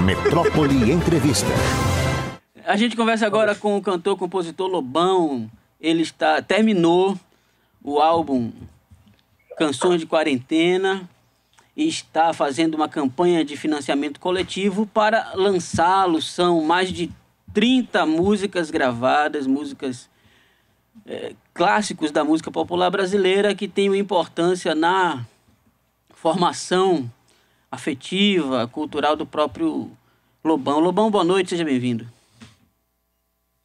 Metrópole Entrevista. A gente conversa agora com o cantor-compositor Lobão. Ele terminou o álbum Canções de Quarentena e está fazendo uma campanha de financiamento coletivo para lançá-lo. São mais de 30 músicas gravadas, músicas clássicos da música popular brasileira que têm uma importância na formação afetiva, cultural do próprio Lobão. Lobão, boa noite, seja bem-vindo.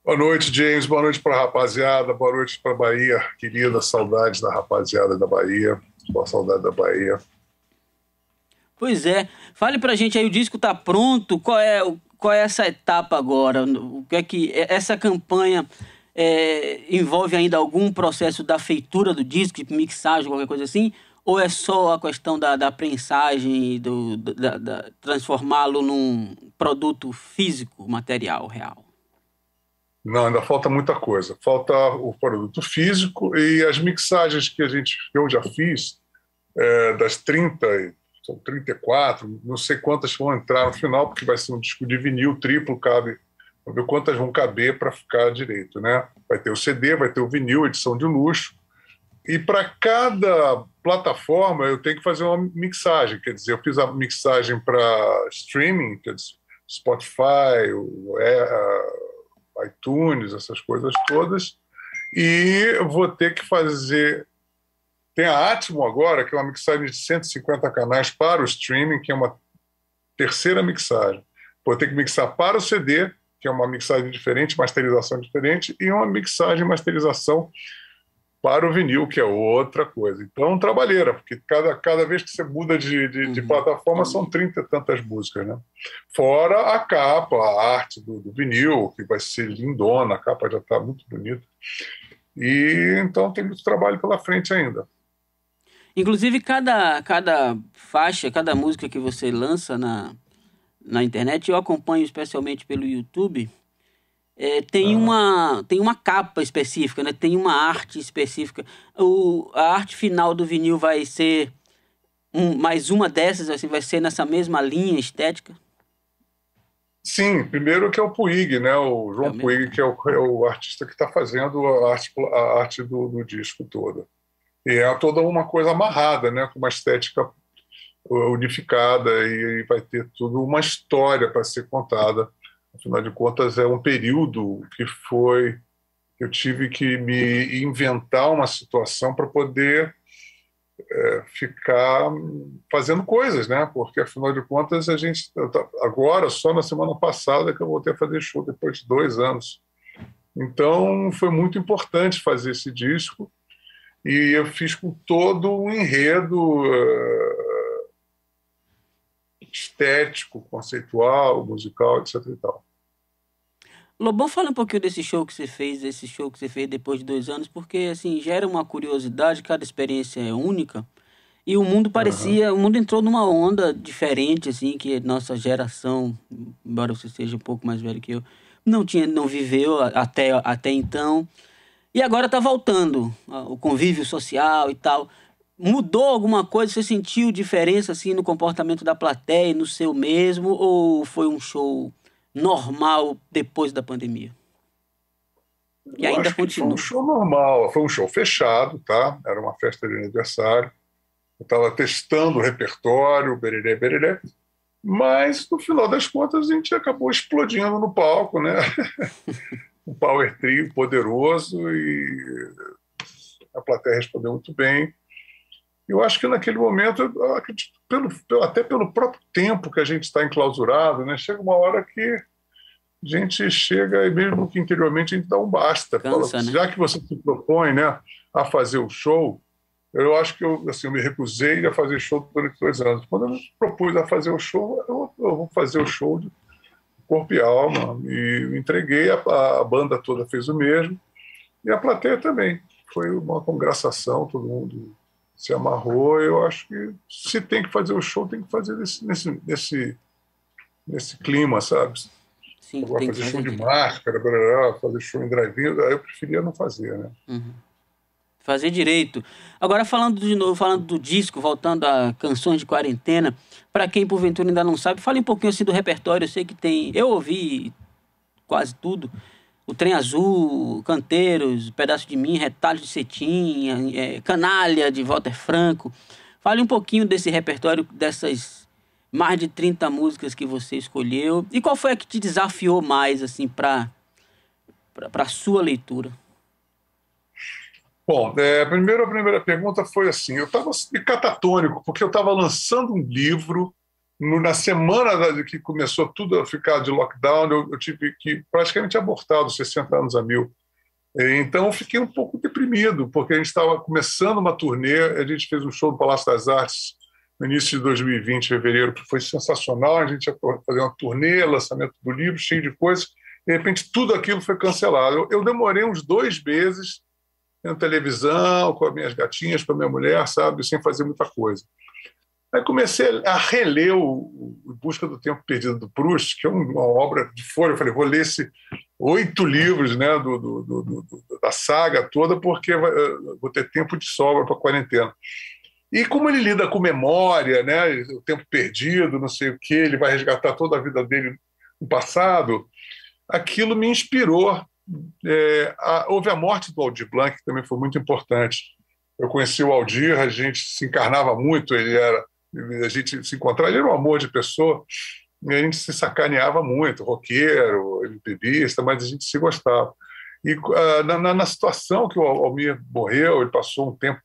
Boa noite, James. Boa noite para a rapaziada. Boa noite para a Bahia. Querida, saudades da rapaziada da Bahia. Boa saudade da Bahia. Pois é. Fale pra gente aí, o disco tá pronto. Qual é essa etapa agora? O que é que essa campanha envolve ainda algum processo da feitura do disco, de mixagem, qualquer coisa assim? Ou é só a questão da prensagem e transformá-lo num produto físico, material, real? Não, ainda falta muita coisa. Falta o produto físico e as mixagens que eu já fiz, das 30, são 34, não sei quantas vão entrar no final, porque vai ser um disco de vinil triplo, cabe, vamos ver quantas vão caber para ficar direito, né? Vai ter o CD, vai ter o vinil, edição de luxo, e para cada plataforma eu tenho que fazer uma mixagem, quer dizer, eu fiz a mixagem para streaming, quer dizer, Spotify, iTunes, essas coisas todas, e vou ter que fazer... Tem a Atmo agora, que é uma mixagem de 150 canais para o streaming, que é uma terceira mixagem. Vou ter que mixar para o CD, que é uma mixagem diferente, masterização diferente, e uma mixagem e masterização para o vinil, que é outra coisa. Então, trabalheira, porque cada vez que você muda de plataforma, são 30 e tantas músicas, né? Fora a capa, a arte do vinil, que vai ser lindona, a capa já está muito bonita. E então tem muito trabalho pela frente ainda. Inclusive, cada faixa, cada música que você lança na internet, eu acompanho especialmente pelo YouTube, tem uma capa específica, né? Tem uma arte específica. A arte final do vinil vai ser mais uma dessas, assim, vai ser nessa mesma linha estética? Sim, primeiro que é o Puig, né? O João Puig, que é o artista que está fazendo a arte do disco toda. E é toda uma coisa amarrada, né? Com uma estética unificada e vai ter tudo uma história para ser contada. Afinal de contas, é um período que eu tive que me inventar uma situação para poder ficar fazendo coisas, né? Porque, afinal de contas, a gente... Agora, só na semana passada que eu voltei a fazer show, depois de 2 anos. Então, foi muito importante fazer esse disco e eu fiz com todo um enredo estético, conceitual, musical, etc. e tal. Lobão, fala um pouquinho desse show que você fez depois de 2 anos, porque assim, gera uma curiosidade, cada experiência é única, e o mundo o mundo entrou numa onda diferente, assim, que nossa geração, embora você seja um pouco mais velho que eu, não viveu até então, e agora está voltando, o convívio social e tal. Mudou alguma coisa? Você sentiu diferença assim no comportamento da plateia, no seu mesmo, ou foi um show normal depois da pandemia? E ainda continua. Foi um show normal, foi um show fechado, tá? Era uma festa de aniversário. Eu estava testando o repertório, bereré, mas no final das contas a gente acabou explodindo no palco, né? Um power trio poderoso e a plateia respondeu muito bem. Eu acho que naquele momento, eu acredito, até pelo próprio tempo que a gente está enclausurado, né? Chega uma hora que a gente chega, e mesmo que interiormente a gente dá um basta. Cansa, Fala, né? já que você se propõe, né, a fazer o show, eu acho que eu me recusei a fazer show durante 2 anos. Quando eu me propus a fazer o show, eu vou fazer o show de corpo e alma. E me entreguei, a banda toda fez o mesmo, e a plateia também. Foi uma congraçação, todo mundo se amarrou. Eu acho que se tem que fazer o show, tem que fazer nesse clima, sabe? Sim, Agora, tem que fazer show de direito. máscara, fazer show em drive-in, eu preferia não fazer, né? fazer direito. Agora, falando de novo, falando do disco, voltando a Canções de Quarentena, para quem porventura ainda não sabe, fale um pouquinho assim do repertório. Eu sei que tem... Eu ouvi quase tudo. O Trem Azul, Canteiros, Pedaço de Mim, Retalhos de Cetim, Canalha, de Walter Franco. Fale um pouquinho desse repertório, dessas mais de 30 músicas que você escolheu. E qual foi a que te desafiou mais, assim, para a sua leitura? Bom, a primeira pergunta foi assim, eu estava catatônico, porque eu estava lançando um livro, na semana que começou tudo a ficar de lockdown, eu tive que praticamente abortar dos 60 anos a 1000. Então eu fiquei um pouco deprimido, porque a gente estava começando uma turnê, a gente fez um show no Palácio das Artes no início de 2020, fevereiro, que foi sensacional, a gente ia fazer uma turnê, lançamento do livro, cheio de coisas, de repente tudo aquilo foi cancelado. Eu demorei uns 2 meses na televisão, com as minhas gatinhas, com a minha mulher, sabe, sem fazer muita coisa. Aí comecei a reler o Busca do Tempo Perdido do Proust, que é uma obra de folha. Eu falei, vou ler 8 livros, né, da saga toda, porque vou ter tempo de sobra para a quarentena. E como ele lida com memória, né, o tempo perdido, não sei o quê, ele vai resgatar toda a vida dele no passado, aquilo me inspirou. Houve a morte do Aldir Blanc, que também foi muito importante. Eu conheci o Aldir, a gente se encarnava muito, a gente se encontrava, ele era um amor de pessoa, e a gente se sacaneava muito, roqueiro, MPBista, mas a gente se gostava. E na situação que o Almir morreu, ele passou um tempo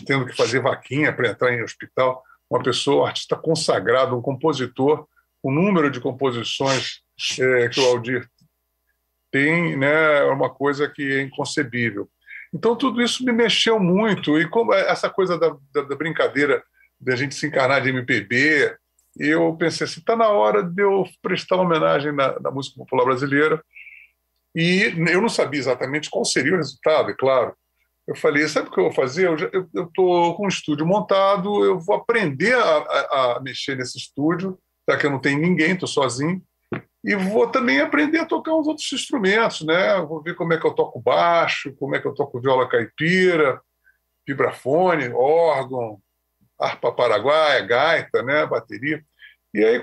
tendo que fazer vaquinha para entrar em hospital, uma pessoa, um artista consagrado, um compositor, o número de composições que o Aldir tem, né, é uma coisa que é inconcebível. Então tudo isso me mexeu muito, e como essa coisa da brincadeira da gente se encarnar de MPB, eu pensei assim, está na hora de eu prestar homenagem na música popular brasileira, e eu não sabia exatamente qual seria o resultado, é claro. Eu falei, sabe o que eu vou fazer? Eu estou com um estúdio montado, eu vou aprender a mexer nesse estúdio, já que eu não tenho ninguém, estou sozinho, e vou também aprender a tocar uns outros instrumentos, né? Vou ver como é que eu toco baixo, como é que eu toco viola caipira, vibrafone, órgão, harpa paraguaia, gaita, né? Bateria. E aí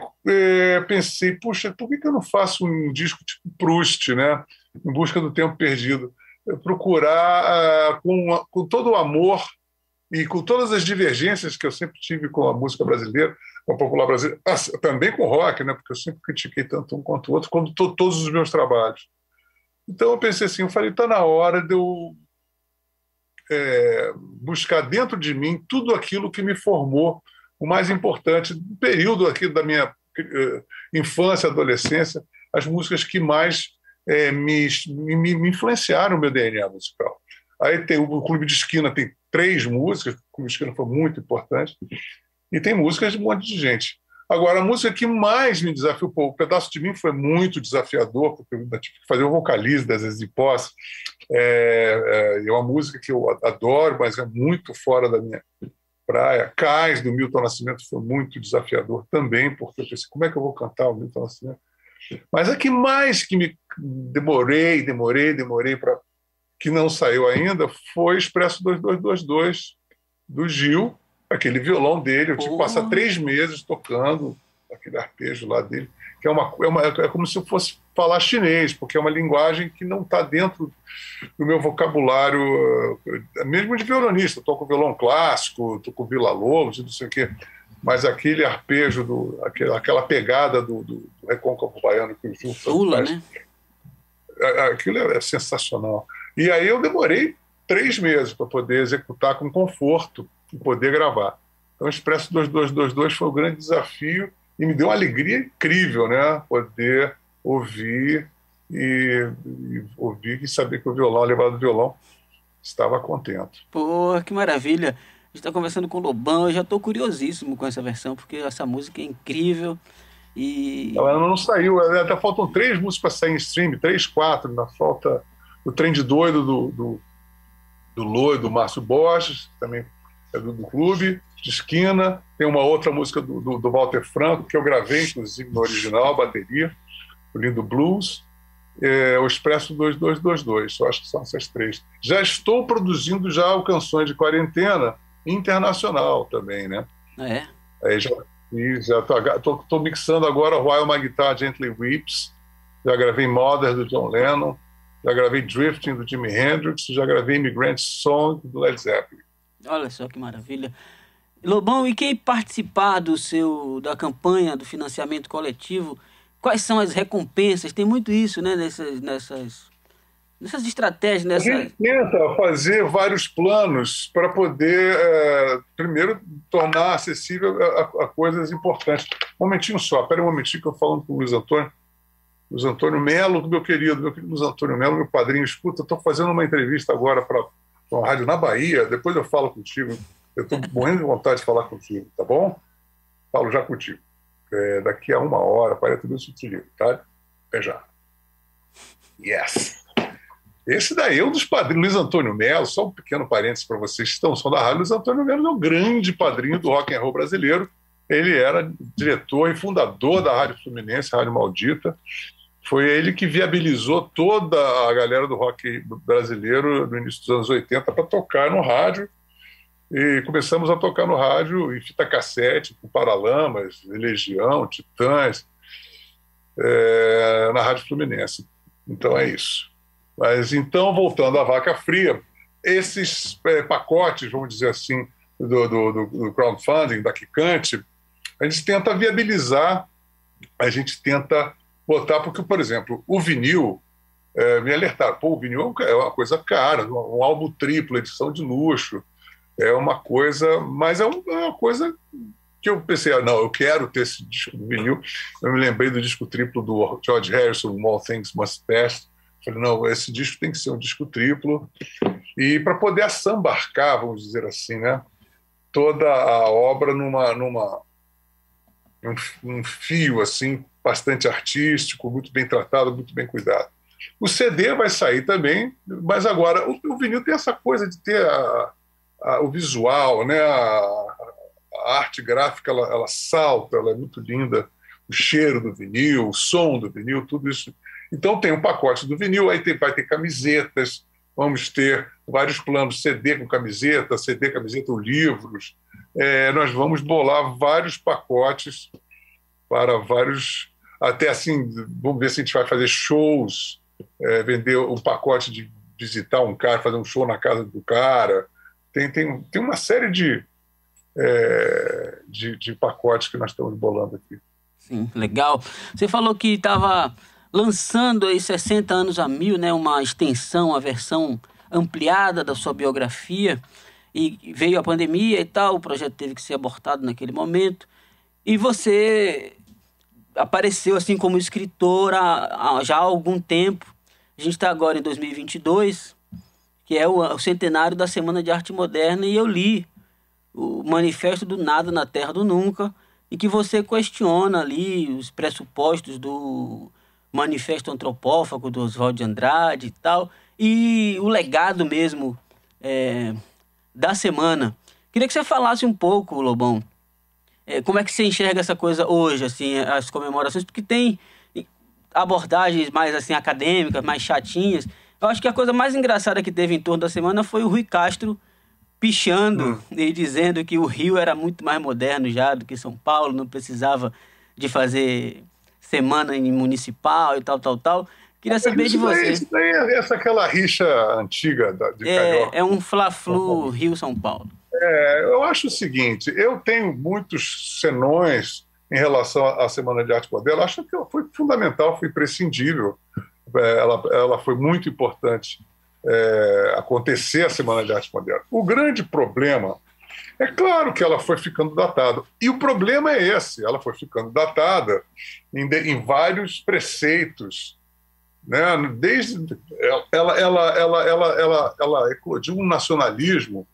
pensei, puxa, por que eu não faço um disco tipo Proust, né? Em Busca do Tempo Perdido? Procurar com todo o amor e com todas as divergências que eu sempre tive com a música brasileira, com a popular brasileira, também com o rock, né? Porque eu sempre critiquei tanto um quanto o outro, como todos os meus trabalhos. Então eu pensei assim, eu falei, está na hora de eu buscar dentro de mim tudo aquilo que me formou, o mais importante, no período aqui da minha infância, adolescência, as músicas que mais me influenciaram o meu DNA musical. Aí tem o Clube de Esquina, tem 3 músicas, o Clube de Esquina foi muito importante, e tem músicas de um monte de gente. Agora, a música que mais me desafiou, o Pedaço de Mim foi muito desafiador, porque eu tive que fazer o vocalize das vezes de posse. É uma música que eu adoro, mas é muito fora da minha praia. Cais, do Milton Nascimento, foi muito desafiador também, porque eu pensei, como é que eu vou cantar o Milton Nascimento? Mas a que mais que me demorei para que não saiu ainda foi Expresso 2222 do Gil, aquele violão dele. Eu tive que passar 3 meses tocando aquele arpejo lá dele, que é como se eu fosse falar chinês, porque é uma linguagem que não está dentro do meu vocabulário, mesmo de violonista. Eu toco violão clássico, toco Villa-Lobos, não sei o quê. Mas aquele arpejo, aquela pegada do recôncavo baiano que o Gil faz, né? Aquilo é sensacional. E aí eu demorei 3 meses para poder executar com conforto e poder gravar. Então, o Expresso 2222 foi um grande desafio e me deu uma alegria incrível, né? Poder ouvir e saber que o violão, a levada do violão, estava contente. Pô, que maravilha! A gente está conversando com o Lobão, eu já estou curiosíssimo com essa versão, porque essa música é incrível. E ela não saiu, até faltam 3 músicas para sair em stream, 3, 4, ainda falta o Trem de Doido do Loi, do Márcio Borges, também é do Clube de Esquina. Tem uma outra música do Walter Franco, que eu gravei, inclusive, no original, bateria, o Lindo Blues. o Expresso 2222. Eu acho que são essas três. Já estou produzindo já o Canções de Quarentena internacional também, né? É. Aí já estou mixando agora While My Guitar Gently Weeps, já gravei Mother, do John Lennon, já gravei Drifting, do Jimi Hendrix, já gravei Immigrant Song, do Led Zeppelin. Olha só que maravilha. Lobão, e quem participar da campanha do financiamento coletivo, quais são as recompensas? Tem muito isso, né, nessas estratégias. A gente tenta fazer vários planos para poder, primeiro, tornar acessível a coisas importantes. Um momentinho só, espera um momentinho que eu falo com o Luiz Antônio Melo, meu querido Luiz Antônio Melo, meu padrinho. Escuta, estou fazendo uma entrevista agora para uma rádio na Bahia, depois eu falo contigo. Eu estou morrendo de vontade de falar contigo, tá bom? Falo já contigo. Daqui a 1 hora, 40 minutos eu te ligo, tá? Até já. Yes! Esse daí é um dos padrinhos, Luiz Antônio Melo, só um pequeno parênteses para vocês que estão só da rádio. Luiz Antônio Melo é um grande padrinho do rock and roll brasileiro. Ele era diretor e fundador da Rádio Fluminense, Rádio Maldita. Foi ele que viabilizou toda a galera do rock brasileiro no início dos anos 80 para tocar no rádio. E começamos a tocar no rádio em fita cassete, com Paralamas, Legião, Titãs, na Rádio Fluminense. Então é isso. Mas então, voltando à Vaca Fria, esses pacotes, vamos dizer assim, do crowdfunding, da Quicante, a gente tenta viabilizar, a gente tenta botar, porque, por exemplo, o vinil, me alertaram, o vinil é uma coisa cara, um álbum triplo, edição de luxo, é uma coisa, mas é uma coisa que eu pensei, não, eu quero ter esse disco do vinil. Eu me lembrei do disco triplo do George Harrison, All Things Must Pass. Falei, não, esse disco tem que ser um disco triplo. E para poder assambarcar, vamos dizer assim, né, toda a obra num fio assim, bastante artístico, muito bem tratado, muito bem cuidado. O CD vai sair também, mas agora o vinil tem essa coisa de ter o visual, né, a arte gráfica, ela salta, ela é muito linda, o cheiro do vinil, o som do vinil, tudo isso. Então tem um pacote do vinil, aí vai ter camisetas, vamos ter vários planos, CD com camiseta, CD, camiseta, livros. Nós vamos bolar vários pacotes para vários, até assim, vamos ver se a gente vai fazer shows, vender um pacote de visitar um cara, fazer um show na casa do cara. Tem uma série de pacotes que nós estamos bolando aqui. Sim, legal. Você falou que estava lançando aí 60 anos a mil, né, uma extensão, uma versão ampliada da sua biografia, e veio a pandemia e tal, o projeto teve que ser abortado naquele momento, e você apareceu assim como escritora já há algum tempo. A gente está agora em 2022, que é o centenário da Semana de Arte Moderna, e eu li o Manifesto do Nada na Terra do Nunca, e que você questiona ali os pressupostos do Manifesto Antropófago do Oswald de Andrade e tal, e o legado mesmo da semana. Queria que você falasse um pouco, Lobão, como é que você enxerga essa coisa hoje, assim, as comemorações, porque tem abordagens mais assim acadêmicas, mais chatinhas. Eu acho que a coisa mais engraçada que teve em torno da semana foi o Rui Castro pichando e dizendo que o Rio era muito mais moderno já do que São Paulo, não precisava de fazer semana em municipal e tal. Queria saber de você. Isso daí é aquela rixa antiga de Carioca. É um Fla-Flu Rio-São Paulo. Eu acho o seguinte, eu tenho muitos senões em relação à Semana de Arte Moderna. Acho que foi fundamental, foi imprescindível. Ela foi muito importante acontecer a Semana de Arte Moderna. O grande problema é claro que ela foi ficando datada. E o problema é esse, ela foi ficando datada em vários preceitos, né? Ela eclodiu um nacionalismo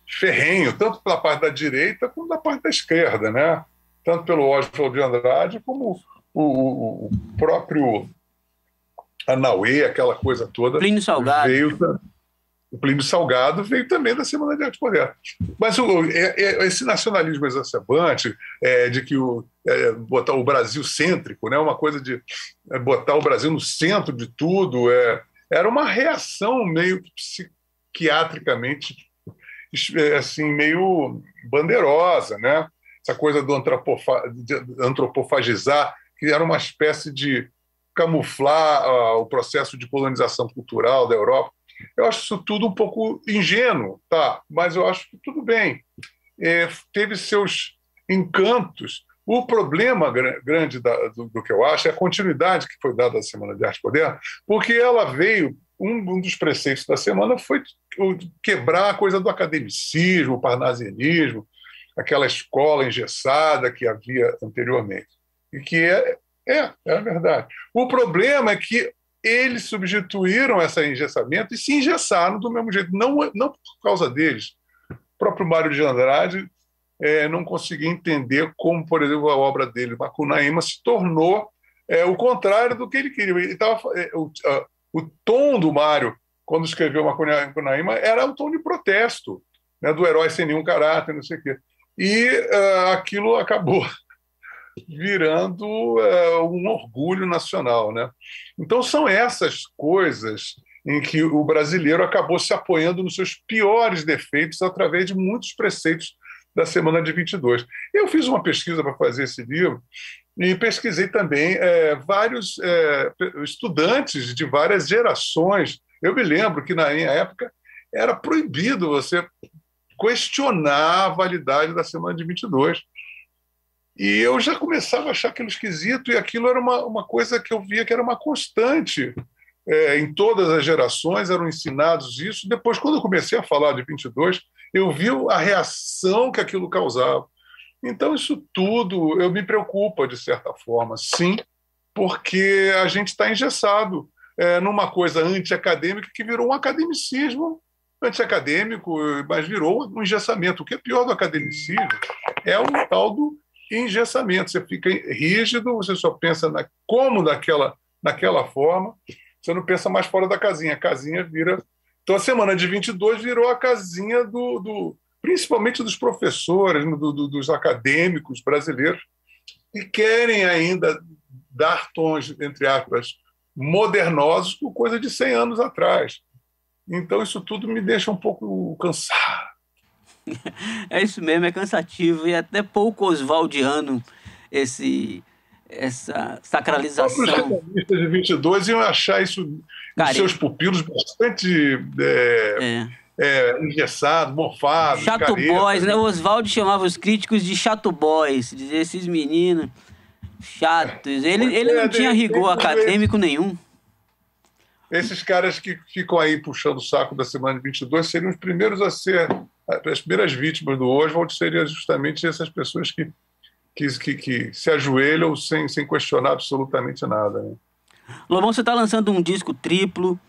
ferrenho, tanto pela parte da direita como da parte da esquerda, né? Tanto pelo Oswald de Andrade como o próprio Anauê, aquela coisa toda. Plínio Salgado. O Plínio Salgado veio também da Semana de Arte Moderna. Mas esse nacionalismo exacerbante de que botar o Brasil cêntrico, né, uma coisa de botar o Brasil no centro de tudo, era uma reação meio psiquiatricamente assim, meio bandeirosa, né? Essa coisa do antropofagizar, que era uma espécie de camuflar o processo de colonização cultural da Europa. Eu acho isso tudo um pouco ingênuo, tá? Mas eu acho que tudo bem. Teve seus encantos. O problema grande do que eu acho é a continuidade que foi dada à Semana de Arte Moderna, porque ela veio, um dos preceitos da semana foi quebrar a coisa do academicismo, o parnasianismo, aquela escola engessada que havia anteriormente. E que é a verdade. O problema é que eles substituíram esse engessamento e se engessaram do mesmo jeito, não por causa deles. O próprio Mário de Andrade não conseguia entender como, por exemplo, a obra dele, Macunaíma, se tornou o contrário do que ele queria. O tom do Mário, quando escreveu Macunaíma, era um tom de protesto, né, do herói sem nenhum caráter, não sei o quê. E aquilo acabou virando um orgulho nacional, né? Então são essas coisas em que o brasileiro acabou se apoiando nos seus piores defeitos através de muitos preceitos da Semana de 22. Eu fiz uma pesquisa para fazer esse livro e pesquisei também vários estudantes de várias gerações. Eu me lembro que na minha época era proibido você questionar a validade da Semana de 22. E eu já começava a achar aquilo esquisito, e aquilo era uma coisa que eu via que era uma constante. Em todas as gerações eram ensinados isso. Depois, quando eu comecei a falar de 22, eu vi a reação que aquilo causava. Então, isso tudo me preocupa, de certa forma, sim, porque a gente está engessado numa coisa anti-acadêmica que virou um academicismo anti-acadêmico, mas virou um engessamento. O que é pior do academicismo é o tal do engessamento. Você fica rígido, você só pensa como naquela forma, você não pensa mais fora da casinha. A casinha vira... Então, a Semana de 22 virou a casinha principalmente dos professores, dos acadêmicos brasileiros, que querem ainda dar tons, entre aspas, modernosos por coisa de 100 anos atrás. Então, isso tudo me deixa um pouco cansado. É isso mesmo, é cansativo e até pouco oswaldiano essa sacralização. Os jornalistas de 22 iam achar isso nos seus pupilos bastante engessado, mofado. Chato boys, né? O Oswald chamava os críticos de chato boys, dizia esses meninos chatos. Ele não tinha rigor acadêmico nenhum. Esses caras que ficam aí puxando o saco da Semana de 22 seriam os primeiros a ser... As primeiras vítimas do Oswald seriam justamente essas pessoas que se ajoelham sem questionar absolutamente nada. Né? Lobão, você está lançando um disco triplo.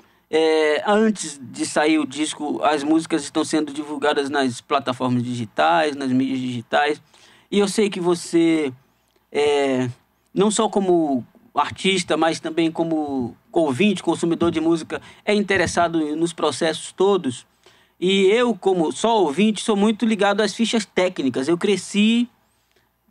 Antes de sair o disco, as músicas estão sendo divulgadas nas plataformas digitais, nas mídias digitais. E eu sei que você, não só como artista, mas também como ouvinte, consumidor de música, é interessado nos processos todos. E eu, como só ouvinte, sou muito ligado às fichas técnicas. Eu cresci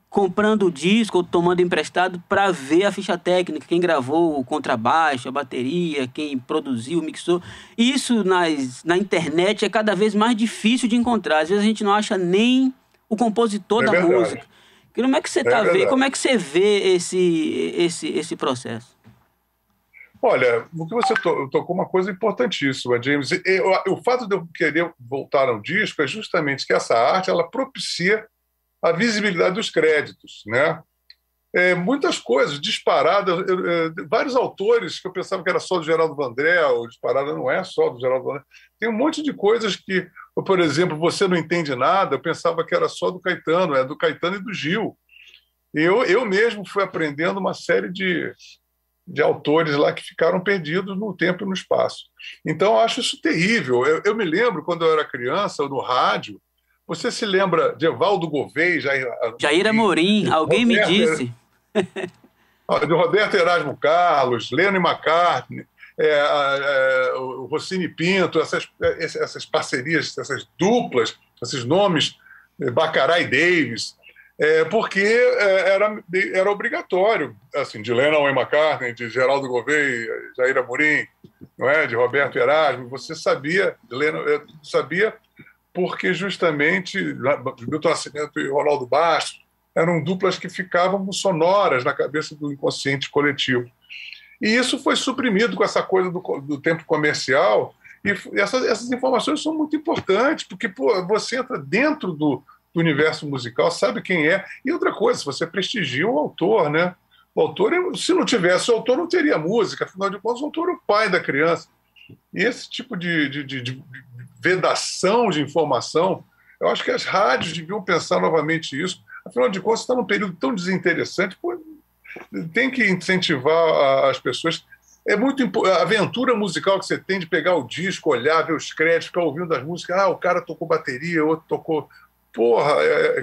comprando o disco ou tomando emprestado para ver a ficha técnica, quem gravou o contrabaixo, a bateria, quem produziu, mixou. Isso na internet é cada vez mais difícil de encontrar. Às vezes a gente não acha nem o compositor da música. Como é que você vendo? Como é que você vê esse processo? Olha, o que você tocou uma coisa importantíssima, James. O fato de eu querer voltar ao disco é justamente que essa arte ela propicia a visibilidade dos créditos, né? Muitas coisas disparadas, vários autores que eu pensava que era só do Geraldo Vandré, ou disparada não é só do Geraldo Vandré. Tem um monte de coisas que, por exemplo, Você Não Entende Nada, eu pensava que era só do Caetano, do Caetano e do Gil. Eu mesmo fui aprendendo uma série de autores lá que ficaram perdidos no tempo e no espaço. Então, eu acho isso terrível. Eu me lembro, quando eu era criança, no rádio, você se lembra de Evaldo Gouveia? Jair Amorim, alguém me disse. De Roberto Erasmo Carlos, Lennon e McCartney. o Rossini Pinto, essas parcerias, essas duplas, esses nomes, Baccarat e Davis, porque era obrigatório, assim, de Lennon e McCartney, de Geraldo Gouveia, Jair Amorim, não é? De Roberto Erasmo, você sabia, sabia porque justamente Milton Nascimento e Ronaldo Bastos eram duplas que ficavam sonoras na cabeça do inconsciente coletivo. E isso foi suprimido com essa coisa do tempo comercial, e essas informações são muito importantes, porque você entra dentro do universo musical, sabe quem é. E outra coisa, você prestigia o autor, né? O autor, se não tivesse o autor, não teria música, afinal de contas, o autor é o pai da criança. E esse tipo de vedação de informação, eu acho que as rádios deviam pensar novamente isso. Afinal de contas, está num período tão desinteressante, tem que incentivar as pessoas. É muito a aventura musical que você tem de pegar o disco, olhar, ver os créditos, ficar ouvindo as músicas. O cara tocou bateria, outro tocou...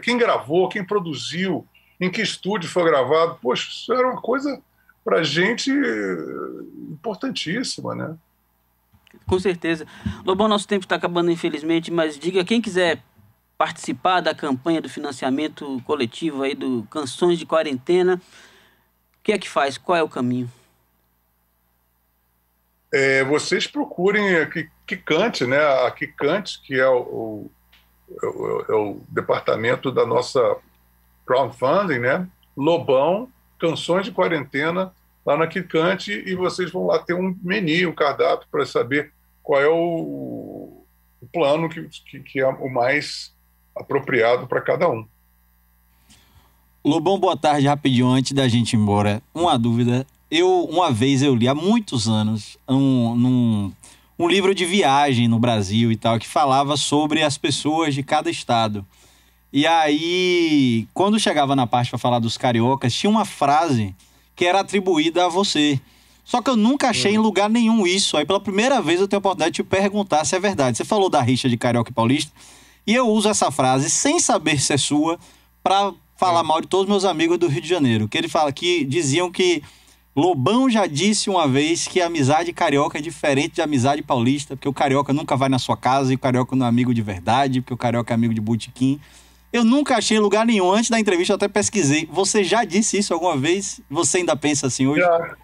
quem gravou, quem produziu, em que estúdio foi gravado. Poxa, isso era uma coisa para a gente importantíssima, né? Com certeza. Lobão, nosso tempo está acabando, infelizmente, mas diga, quem quiser participar da campanha do financiamento coletivo aí do Canções de Quarentena, o que é que faz? Qual é o caminho? Vocês procurem a Quicante, né? A Quicante, que é o departamento da nossa crowdfunding, né? Lobão, Canções de Quarentena, lá na Quicante, e vocês vão lá ter um menu, um cardápio para saber qual é o plano que é o mais apropriado para cada um. Lobão, boa tarde, rapidinho, antes da gente ir embora, uma dúvida. Uma vez eu li, há muitos anos, um livro de viagem no Brasil e tal, que falava sobre as pessoas de cada estado. E aí, quando chegava na parte para falar dos cariocas, tinha uma frase que era atribuída a você. Só que eu nunca achei em lugar nenhum isso. Aí, pela primeira vez, eu tenho a oportunidade de te perguntar se é verdade. Você falou da rixa de carioca e paulista, e eu uso essa frase, sem saber se é sua, para falar mal de todos os meus amigos do Rio de Janeiro. Que ele fala que diziam que Lobão já disse uma vez que a amizade carioca é diferente de amizade paulista, porque o carioca nunca vai na sua casa e o carioca não é amigo de verdade, porque o carioca é amigo de botequim. Eu nunca achei lugar nenhum. Antes da entrevista eu até pesquisei. Você já disse isso alguma vez? Você ainda pensa assim hoje? Já.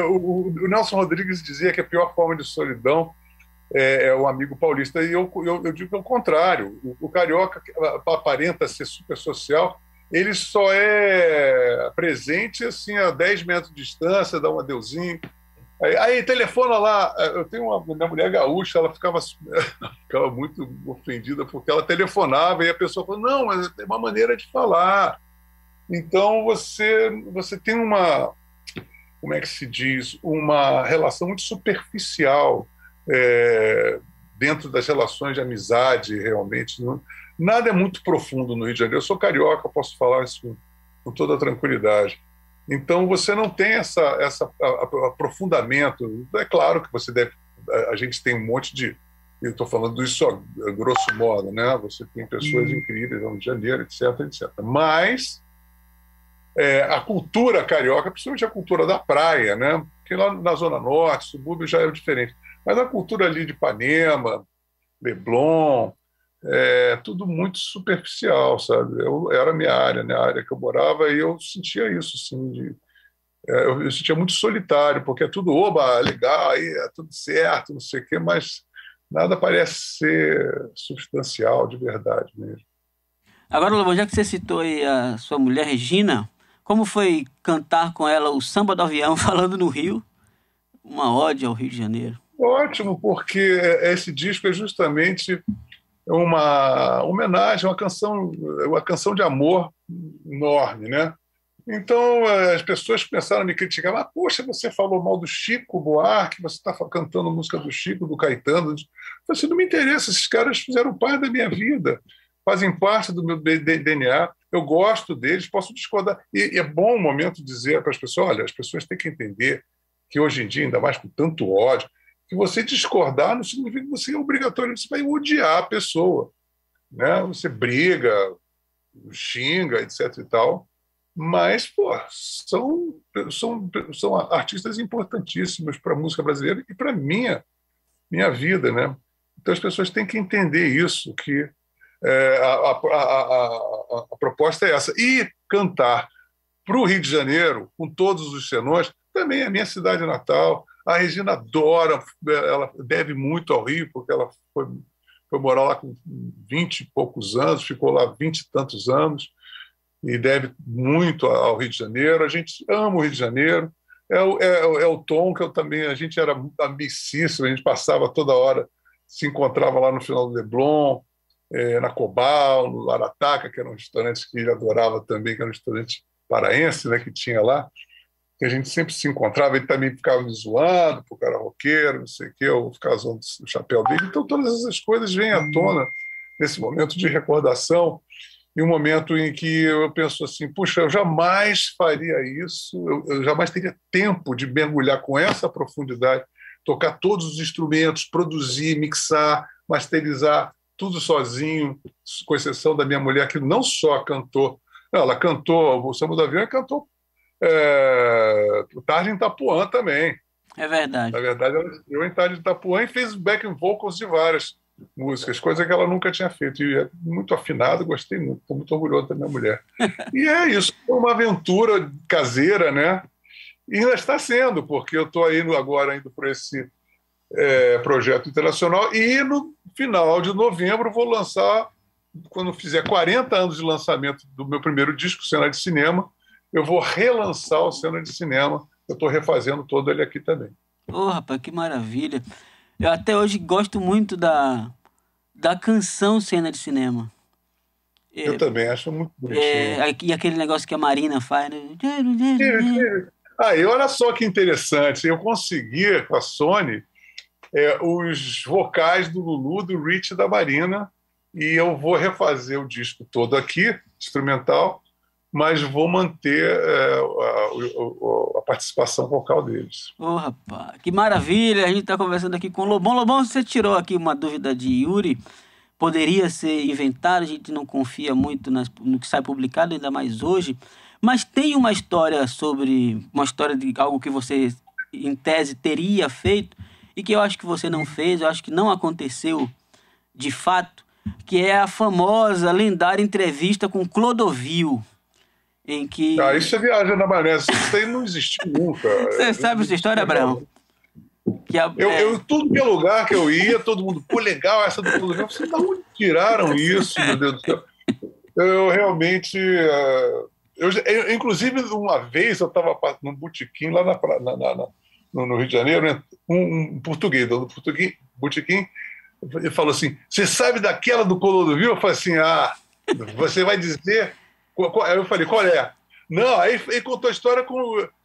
O Nelson Rodrigues dizia que a pior forma de solidão é o amigo paulista, e eu digo o contrário. O carioca aparenta ser super social, ele só é presente assim, a 10 metros de distância, dá um adeuzinho. Aí telefona lá. Eu tenho minha mulher gaúcha, ela ficava muito ofendida porque ela telefonava e a pessoa falou, não, mas tem uma maneira de falar. Então você tem uma, como é que se diz, uma relação muito superficial dentro das relações de amizade, realmente. Nada é muito profundo no Rio de Janeiro. Eu sou carioca, posso falar isso com toda a tranquilidade. Então você não tem esse aprofundamento. É claro que a gente tem um monte de... Eu estou falando isso a grosso modo, né? Você tem pessoas incríveis no Rio de Janeiro, etc, etc. Mas a cultura carioca, principalmente a cultura da praia, né? Porque lá na Zona Norte, subúrbio já é diferente. Mas a cultura ali de Ipanema, Leblon, tudo muito superficial, sabe? Era a minha área, né? A área que eu morava, e eu sentia isso, assim, eu sentia muito solitário, porque é tudo, oba, legal, aí é tudo certo, não sei o quê, mas nada parece ser substancial de verdade mesmo. Agora, Lobão, já que você citou aí a sua mulher Regina, como foi cantar com ela o Samba do Avião falando no Rio? Uma ode ao Rio de Janeiro. Ótimo, porque esse disco é justamente uma homenagem, uma canção de amor enorme, né? Então as pessoas começaram a me criticar, mas poxa, você falou mal do Chico Buarque, você está cantando música do Chico, do Caetano. Eu falei assim, não me interessa, esses caras fizeram parte da minha vida, fazem parte do meu DNA, eu gosto deles, posso discordar. E é bom o momento de dizer para as pessoas, olha, as pessoas têm que entender que hoje em dia, ainda mais com tanto ódio, que você discordar não significa que você é obrigatório, você vai odiar a pessoa, né? Você briga, xinga, etc e tal, mas, pô, são artistas importantíssimos para a música brasileira e para a minha vida, né? Então as pessoas têm que entender isso, que a proposta é essa. E cantar para o Rio de Janeiro, com todos os senões, também é a minha cidade natal. A Regina adora, ela deve muito ao Rio, porque ela foi morar lá com 20 e poucos anos, ficou lá 20 e tantos anos, e deve muito ao Rio de Janeiro. A gente ama o Rio de Janeiro. É o Tom, que eu também, a gente era amicíssimo, a gente passava toda hora, se encontrava lá no final do Leblon, na Cobal, no Arataca, que era um restaurante que ele adorava também, que era um restaurante paraense, né, que tinha lá, que a gente sempre se encontrava. Ele também ficava me zoando, porque era roqueiro, não sei o quê, eu ficava usando o chapéu dele. Então todas essas coisas vêm à tona nesse momento de recordação, e um momento em que eu penso assim, puxa, eu jamais faria isso, eu jamais teria tempo de mergulhar com essa profundidade, tocar todos os instrumentos, produzir, mixar, masterizar, tudo sozinho, com exceção da minha mulher, que não só cantou, ela cantou o Samba do Avião e cantou Tarde em Itapuã também. É verdade. Na verdade, ela estreou em Tarde em Itapuã e fez backing vocals de várias músicas, coisa que ela nunca tinha feito. E é muito afinado, gostei muito, estou muito orgulhoso da minha mulher. E é isso, é uma aventura caseira, né? E ainda está sendo, porque eu estou agora indo para esse projeto internacional, e no final de novembro vou lançar, quando fizer 40 anos de lançamento do meu primeiro disco, Cena de Cinema, eu vou relançar o Cena de Cinema. Eu estou refazendo todo ele aqui também. Ô, rapaz, que maravilha. Eu até hoje gosto muito da canção Cena de Cinema. Eu também acho muito bonitinho. E aquele negócio que a Marina faz, né? E olha só que interessante. Eu consegui, com a Sony, os vocais do Lulu, do Rich e da Marina, e eu vou refazer o disco todo aqui, instrumental, mas vou manter a participação vocal deles. Ô, rapaz, que maravilha! A gente está conversando aqui com o Lobão. Lobão, você tirou aqui uma dúvida de Yuri. Poderia ser inventado, a gente não confia muito no que sai publicado, ainda mais hoje. Mas tem uma história de algo que você, em tese, teria feito e que eu acho que você não fez, eu acho que não aconteceu de fato, que é a famosa, lendária entrevista com Clodovil. Em que... isso é Viagem na Maionese. Isso aí não existiu nunca. Você sabe essa história, Abraão? Tudo que é lugar que eu ia, todo mundo, pô, legal essa do Clodovil. Vocês da onde tiraram isso, meu Deus do céu? Eu realmente... inclusive, uma vez eu estava num botequim lá no Rio de Janeiro, né? Um português, dono do botequim, ele falou assim, você sabe daquela do Clodovil? Eu falei assim, você vai dizer... Aí eu falei, qual é? Não, aí ele contou a história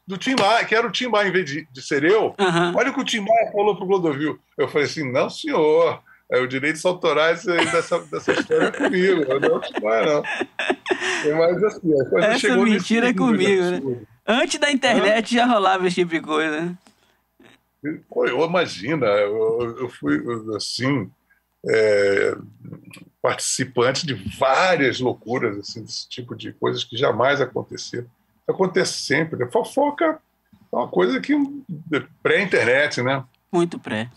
do Tim Maia, que era o Tim Maia em vez de ser eu. Uhum. Olha o que o Tim Maia falou pro Clodovil. Eu falei assim, não, senhor, os direitos autorais dessa história é comigo, não é o Tim Maia, não. Mas assim, a coisa essa chegou mentira é comigo, né? Antes da internet já rolava esse tipo de coisa, né? Pô, imagina, eu fui assim... participante de várias loucuras, assim, desse tipo de coisas que jamais aconteceram. Acontece sempre, né? Fofoca é uma coisa que pré-internet, né? Muito pré.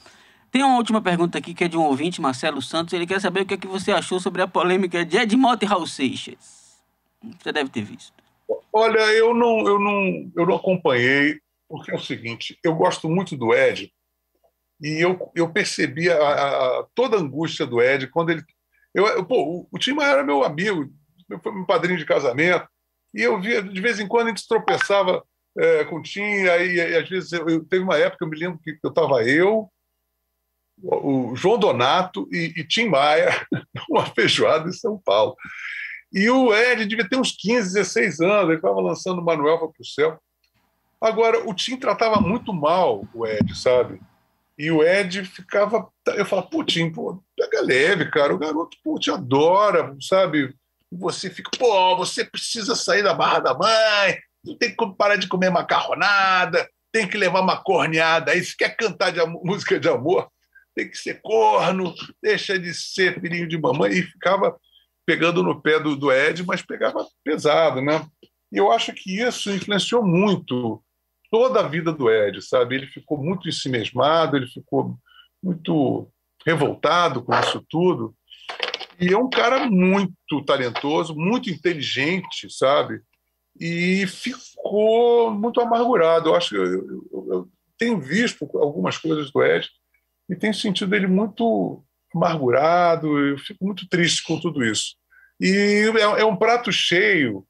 Tem uma última pergunta aqui que é de um ouvinte, Marcelo Santos. Ele quer saber o que é que você achou sobre a polêmica de Ed Mota e Raul Seixas. Você deve ter visto. Olha, eu não acompanhei, porque é o seguinte, eu gosto muito do Ed, e eu percebi toda a angústia do Ed quando ele... o Tim Maia era meu amigo, foi meu padrinho de casamento, e eu via, de vez em quando a gente tropeçava com o Tim, aí às vezes teve uma época, eu me lembro que eu estava o João Donato e Tim Maia numa feijoada em São Paulo. E o Ed devia ter uns 15, 16 anos, ele estava lançando Manuel para o Céu. Agora, o Tim tratava muito mal o Ed, sabe? E o Ed ficava... Eu falava, pô, Tim, pega leve, cara. O garoto, te adora, sabe? E você fica, você precisa sair da barra da mãe, não tem que parar de comer macarronada, tem que levar uma corneada aí. Se quer cantar música de amor, tem que ser corno, deixa de ser filhinho de mamãe. E ficava pegando no pé do Ed, mas pegava pesado, né? E eu acho que isso influenciou muito toda a vida do Ed, sabe? Ele ficou muito ensimesmado, ele ficou muito revoltado com isso tudo. E é um cara muito talentoso, muito inteligente, sabe? E ficou muito amargurado. Eu acho que eu tenho visto algumas coisas do Ed e tenho sentido ele muito amargurado. Eu fico muito triste com tudo isso. E é um prato cheio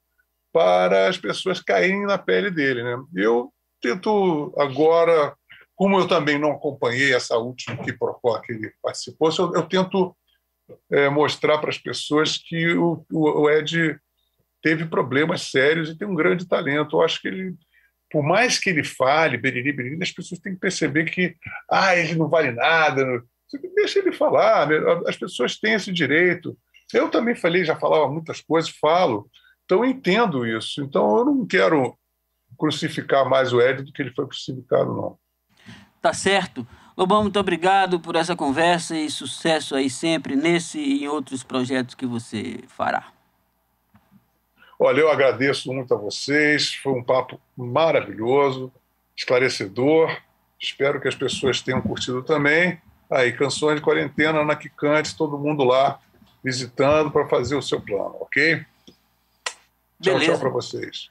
para as pessoas caírem na pele dele, né? Eu tento agora, como eu também não acompanhei essa última que ele participou, eu tento mostrar para as pessoas que o Ed teve problemas sérios e tem um grande talento. Eu acho que ele, por mais que ele fale, beriri, beriri, as pessoas têm que perceber que ele não vale nada. Deixa ele falar, as pessoas têm esse direito. Eu também já falava muitas coisas, falo, então eu entendo isso. Então eu não quero crucificar mais o Ed do que ele foi crucificado, não. Tá certo. Lobão, muito obrigado por essa conversa e sucesso aí sempre nesse e em outros projetos que você fará. Olha, eu agradeço muito a vocês, foi um papo maravilhoso, esclarecedor, espero que as pessoas tenham curtido também. Aí, Canções de Quarentena na Quicante, todo mundo lá visitando para fazer o seu plano, ok? Beleza. Tchau para vocês.